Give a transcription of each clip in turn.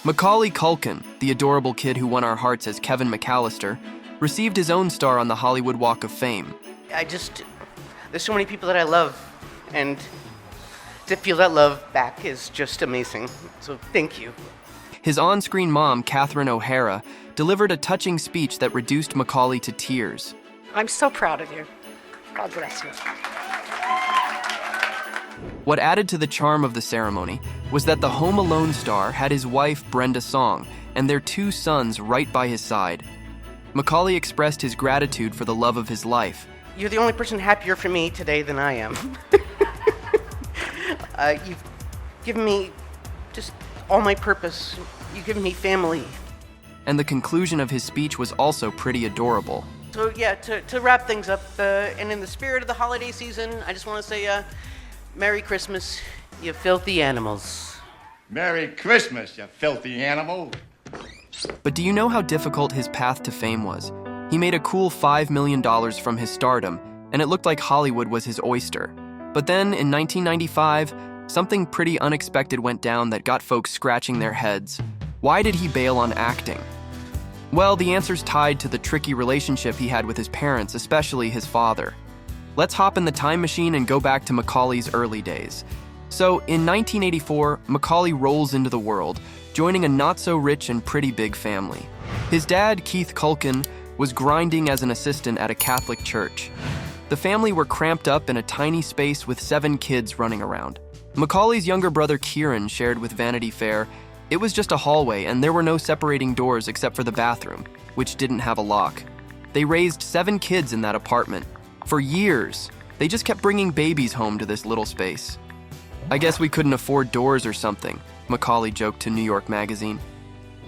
Macaulay Culkin, the adorable kid who won our hearts as Kevin McCallister, received his own star on the Hollywood Walk of Fame. There's so many people that I love, and to feel that love back is just amazing. So thank you. His on-screen mom, Catherine O'Hara, delivered a touching speech that reduced Macaulay to tears. I'm so proud of you. God bless you. What added to the charm of the ceremony was that the Home Alone star had his wife, Brenda, and their 2 sons right by his side. Macaulay expressed his gratitude for the love of his life. You're the only person happier for me today than I am. You've given me just all my purpose. You've given me family. And the conclusion of his speech was also pretty adorable. So yeah, to wrap things up, and in the spirit of the holiday season, I just want to say, Merry Christmas, you filthy animals. Merry Christmas, you filthy animal. But do you know how difficult his path to fame was? He made a cool $5 million from his stardom, and it looked like Hollywood was his oyster. But then, in 1995, something pretty unexpected went down that got folks scratching their heads. Why did he bail on acting? Well, the answer's tied to the tricky relationship he had with his parents, especially his father. Let's hop in the time machine and go back to Macaulay's early days. So, in 1984, Macaulay rolls into the world, joining a not-so-rich and pretty big family. His dad, Keith Culkin, was grinding as an assistant at a Catholic church. The family were cramped up in a tiny space with 7 kids running around. Macaulay's younger brother, Kieran, shared with Vanity Fair. It was just a hallway, and there were no separating doors except for the bathroom, which didn't have a lock. They raised 7 kids in that apartment. For years, they just kept bringing babies home to this little space. I guess we couldn't afford doors or something, Macaulay joked to New York Magazine.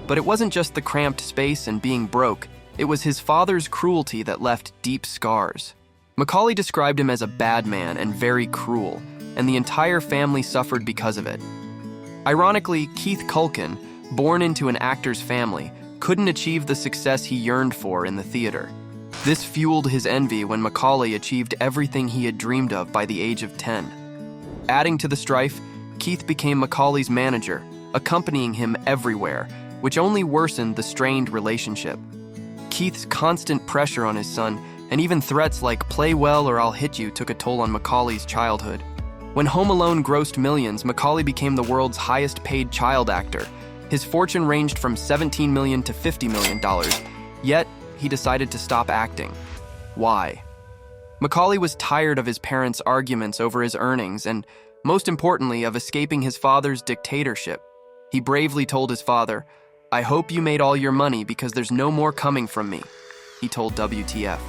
But it wasn't just the cramped space and being broke, it was his father's cruelty that left deep scars. Macaulay described him as a bad man and very cruel, and the entire family suffered because of it. Ironically, Keith Culkin, born into an actor's family, couldn't achieve the success he yearned for in the theater. This fueled his envy when Macaulay achieved everything he had dreamed of by the age of 10. Adding to the strife, Keith became Macaulay's manager, accompanying him everywhere, which only worsened the strained relationship. Keith's constant pressure on his son, and even threats like "play well or I'll hit you," took a toll on Macaulay's childhood. When Home Alone grossed millions, Macaulay became the world's highest-paid child actor. His fortune ranged from $17 million to $50 million, yet he decided to stop acting. Why? Macaulay was tired of his parents' arguments over his earnings and, most importantly, of escaping his father's dictatorship. He bravely told his father, "I hope you made all your money because there's no more coming from me," he told WTF.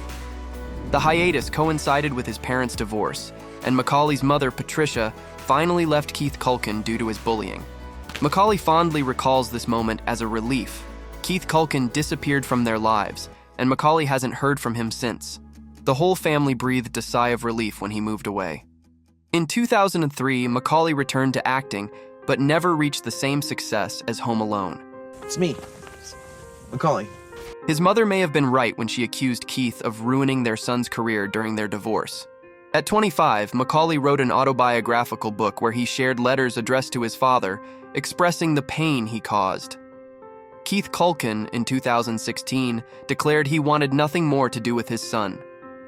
The hiatus coincided with his parents' divorce, and Macaulay's mother, Patricia, finally left Keith Culkin due to his bullying. Macaulay fondly recalls this moment as a relief. Keith Culkin disappeared from their lives, and Macaulay hasn't heard from him since. The whole family breathed a sigh of relief when he moved away. In 2003, Macaulay returned to acting, but never reached the same success as Home Alone. It's me, Macaulay. His mother may have been right when she accused Keith of ruining their son's career during their divorce. At 25, Macaulay wrote an autobiographical book where he shared letters addressed to his father, expressing the pain he caused. Keith Culkin, in 2016, declared he wanted nothing more to do with his son.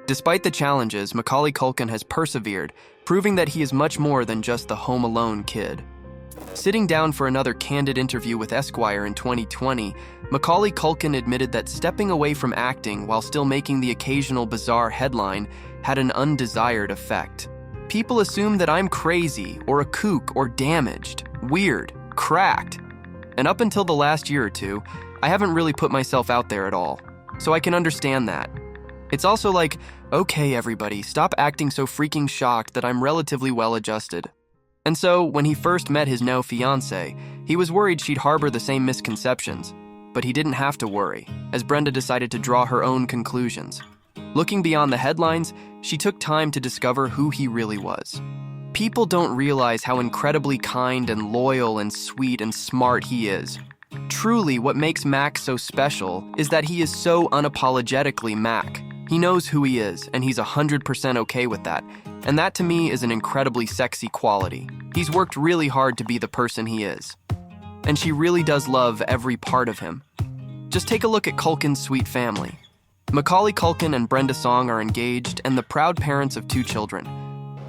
Despite the challenges, Macaulay Culkin has persevered, proving that he is much more than just the Home Alone kid. Sitting down for another candid interview with Esquire in 2020, Macaulay Culkin admitted that stepping away from acting while still making the occasional bizarre headline had an undesired effect. People assume that I'm crazy or a kook or damaged, weird, cracked. And up until the last year or two, I haven't really put myself out there at all. So I can understand that. It's also like, okay everybody, stop acting so freaking shocked that I'm relatively well-adjusted. And so, when he first met his now fiancée, he was worried she'd harbor the same misconceptions. But he didn't have to worry, as Brenda decided to draw her own conclusions. Looking beyond the headlines, she took time to discover who he really was. People don't realize how incredibly kind and loyal and sweet and smart he is. Truly, what makes Mac so special is that he is so unapologetically Mac. He knows who he is, and he's 100% okay with that. And that to me is an incredibly sexy quality. He's worked really hard to be the person he is. and she really does love every part of him. Just take a look at Culkin's sweet family. Macaulay Culkin and Brenda Song are engaged and the proud parents of 2 children.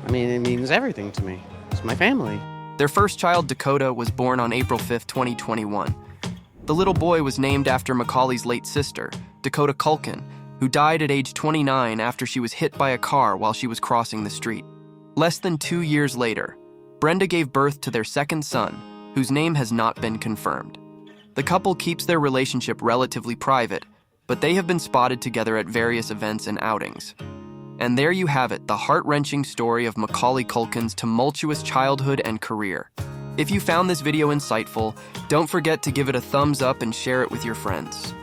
I mean, it means everything to me. It's my family. Their first child, Dakota, was born on April 5, 2021. The little boy was named after Macaulay's late sister, Dakota Culkin, who died at age 29 after she was hit by a car while she was crossing the street. Less than 2 years later, Brenda gave birth to their second son, whose name has not been confirmed. The couple keeps their relationship relatively private, but they have been spotted together at various events and outings. And there you have it, the heart-wrenching story of Macaulay Culkin's tumultuous childhood and career. If you found this video insightful, don't forget to give it a thumbs up and share it with your friends.